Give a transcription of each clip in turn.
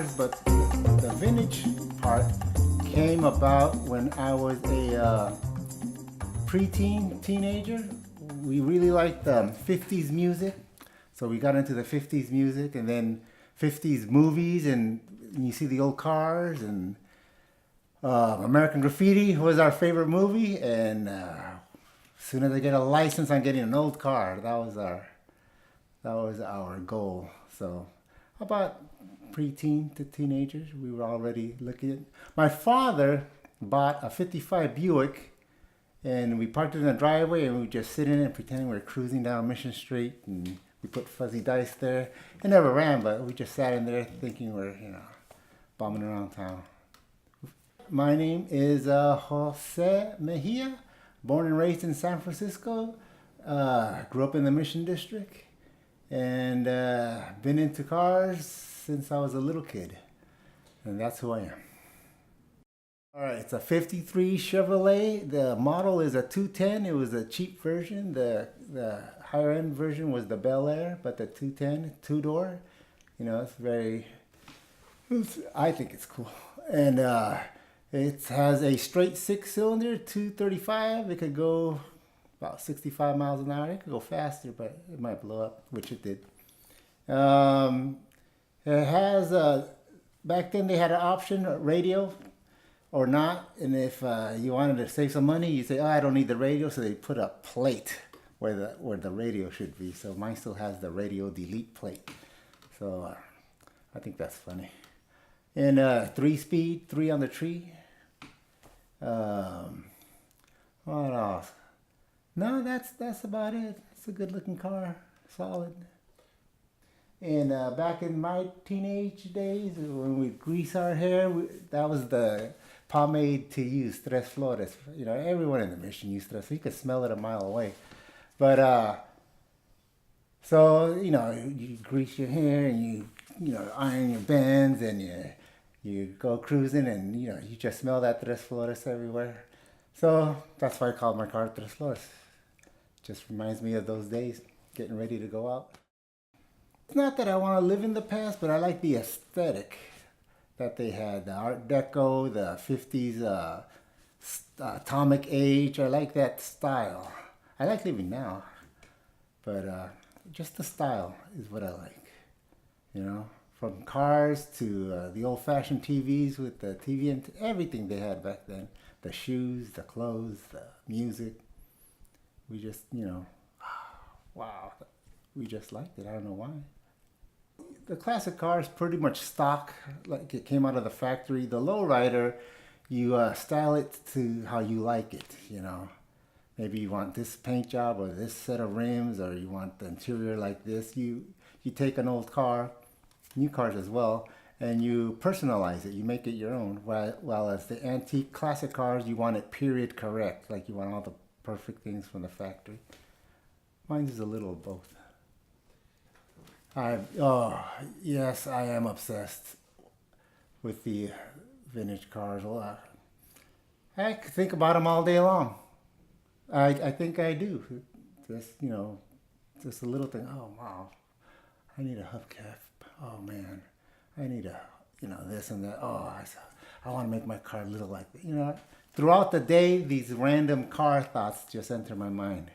cars, but the vintage part came about when I was a teenager. We really liked 50s music, so we got into the 50s music, and then 50s movies, and you see the old cars, and American Graffiti was our favorite movie, and as soon as I get a license on getting an old car, that was our goal. So about preteen to teenagers, we were already looking at. My father bought a 55 Buick, and we parked it in the driveway, and we would just sit in it pretending we were cruising down Mission Street, and we put fuzzy dice there. It never ran, but we just sat in there thinking we're, bumming around town. My name is Jose Mejia, born and raised in San Francisco. Grew up in the Mission District, and been into cars since I was a little kid, and that's who I am. All right, it's a 53 Chevrolet. The model is a 210. It was a cheap version. The higher end version was the Bel Air, but the 210, two-door, I think it's cool. And it has a straight 6-cylinder, 235. It could go about 65 miles an hour. It could go faster, but it might blow up, which it did. It has, back then they had an option, radio or not. And if you wanted to save some money, you say, oh, I don't need the radio. So they put a plate where the radio should be. So mine still has the radio delete plate. So I think that's funny. And 3-speed, 3 on the tree. What else? No, that's about it. It's a good looking car, solid. And back in my teenage days, when we grease our hair, that was the pomade to use, tres flores. Everyone in the Mission used tres. So you could smell it a mile away. But so you grease your hair, and you iron your bands, and you go cruising, and you just smell that tres flores everywhere. So that's why I called my car Tres Flores. Just reminds me of those days, getting ready to go out. It's not that I want to live in the past, but I like the aesthetic that they had, the Art Deco, the 50s Atomic Age. I like that style. I like living now, but just the style is what I like. From cars to the old-fashioned TVs with the TV and everything they had back then. The shoes, the clothes, the music. We just, wow. We just liked it. I don't know why. The classic car is pretty much stock, like it came out of the factory. The lowrider, you style it to how you like it, Maybe you want this paint job or this set of rims, or you want the interior like this. You take an old car, new cars as well, and you personalize it. You make it your own. While as the antique classic cars, you want it period correct. Like you want all the perfect things from the factory. Mine is a little of both. Yes, I am obsessed with the vintage cars. I could think about them all day long. I think I do. Just a little thing. Oh, wow. I need a hubcap. Oh, man. I need this and that. Oh, I want to make my car look like that. Throughout the day, these random car thoughts just enter my mind.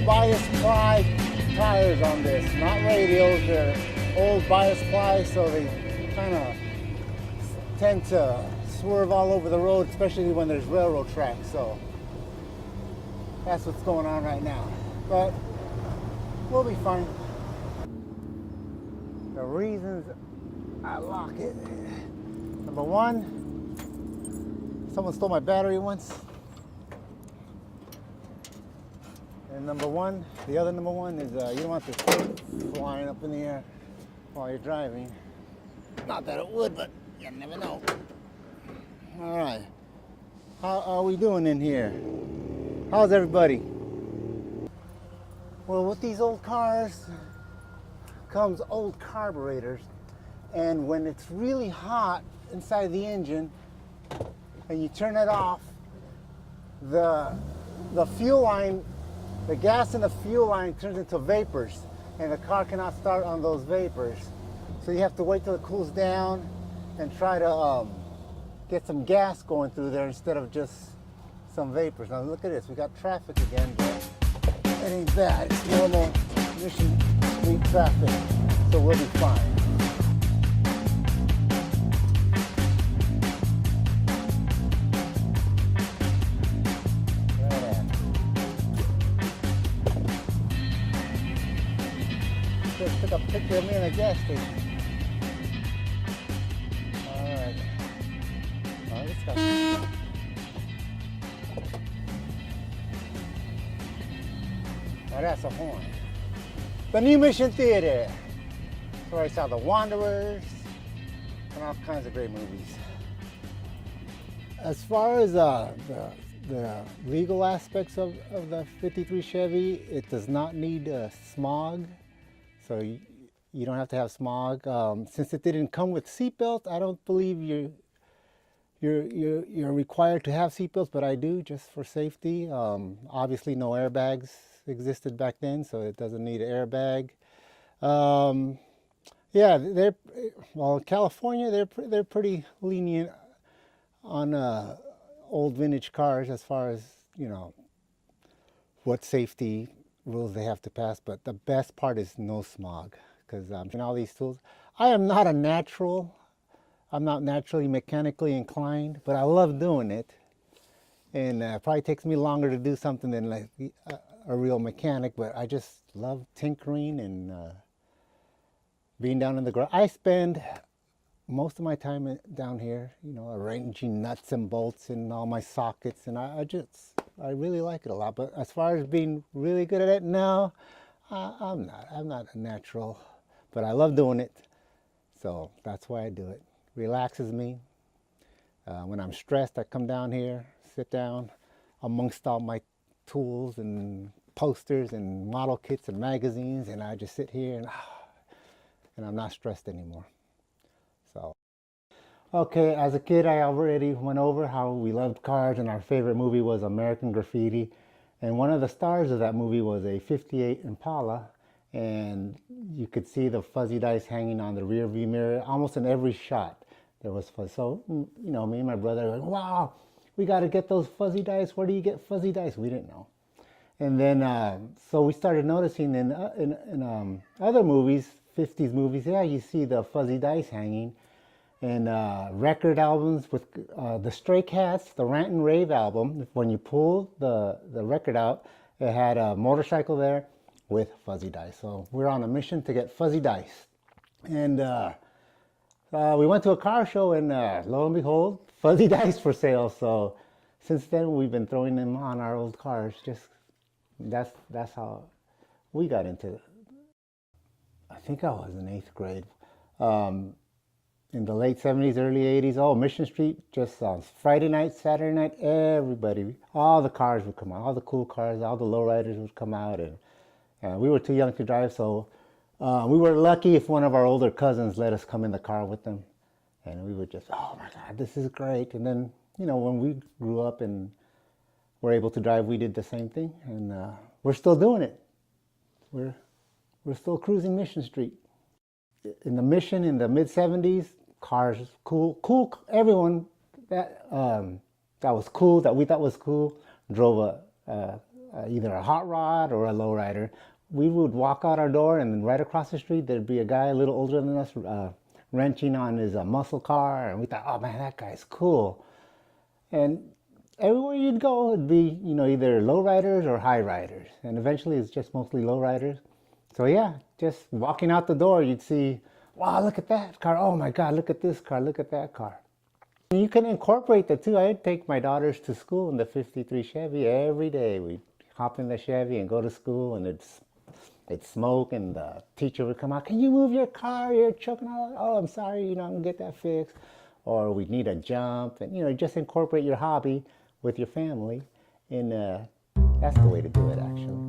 Bias ply tires on this, not radials. They're old bias ply, so they kind of tend to swerve all over the road, especially when there's railroad tracks. So that's what's going on right now, but we'll be fine. The reasons I lock it: number one, Someone stole my battery once. And number one, the other number one is you don't want this thing flying up in the air while you're driving. Not that it would, but you never know. All right. How are we doing in here? How's everybody? Well, with these old cars comes old carburetors, and when it's really hot inside the engine and you turn it off, the fuel line, the gas in the fuel line turns into vapors, and the car cannot start on those vapors. So you have to wait till it cools down and try to get some gas going through there instead of just some vapors. Now look at this, we got traffic again, but it ain't bad. It's normal Mission Street traffic, so we'll be fine. Just took a picture of me in a gas station. Alright. Oh, this guy. Oh, that's a horn. The new Mission Theater. That's where I saw The Wanderers and all kinds of great movies. As far as the legal aspects of the 53 Chevy, it does not need smog. So you don't have to have smog. Since it didn't come with seatbelts, I don't believe you're required to have seatbelts, but I do just for safety. Obviously, no airbags existed back then, so it doesn't need an airbag. Yeah, well, California, they're pretty lenient on old vintage cars as far as, you know, what safety rules they have to pass. But the best part is no smog, because in all these tools, I'm not naturally mechanically inclined, but I love doing it. And it probably takes me longer to do something than like a real mechanic, but I just love tinkering and being down in the garage. I spend most of my time down here, you know, arranging nuts and bolts in all my sockets, and I really like it a lot. But as far as being really good at it, no, I'm not a natural, but I love doing it, so that's why I do it. Relaxes me. When I'm stressed, I come down here, sit down amongst all my tools and posters and model kits and magazines, and I just sit here and I'm not stressed anymore. So, okay, as a kid, I already went over how we loved cars, and our favorite movie was American Graffiti. And one of the stars of that movie was a 58 Impala, and you could see the fuzzy dice hanging on the rear view mirror almost in every shot. There was fuzz. So, you know, me and my brother were like, wow, we got to get those fuzzy dice. Where do you get fuzzy dice? We didn't know. And then, so we started noticing in other movies, 50s movies, yeah, you see the fuzzy dice hanging. And record albums with the Stray Cats, the Rant and Rave album, when you pull the record out, it had a motorcycle there with fuzzy dice. So we're on a mission to get fuzzy dice. And we went to a car show, and lo and behold, fuzzy dice for sale. So since then, we've been throwing them on our old cars. Just that's how we got into it. I think I was in 8th grade. In the late 70s, early 80s, oh, Mission Street, just Friday night, Saturday night, everybody, all the cars would come out, all the cool cars, all the lowriders would come out, and we were too young to drive, so we were lucky if one of our older cousins let us come in the car with them, and we would just, oh my God, this is great. And then, you know, when we grew up and were able to drive, we did the same thing, and we're still doing it. We're still cruising Mission Street. In the Mission in the mid-70s, cars, cool, everyone that was cool, that we thought was cool, drove either a hot rod or a lowrider. We would walk out our door, and then right across the street, there'd be a guy a little older than us wrenching on his muscle car, and we thought, oh man, that guy's cool. And everywhere you'd go, it'd be, you know, either lowriders or high riders, and eventually it's just mostly lowriders. So yeah, just walking out the door, you'd see, wow, look at that car. Oh my God, look at this car. Look at that car. You can incorporate the two. I take my daughters to school in the '53 Chevy every day. We hop in the Chevy and go to school, and it's smoke, and the teacher would come out. Can you move your car? You're choking out. Oh, I'm sorry. I'm gonna get that fixed. Or we need a jump, and just incorporate your hobby with your family, and that's the way to do it, actually.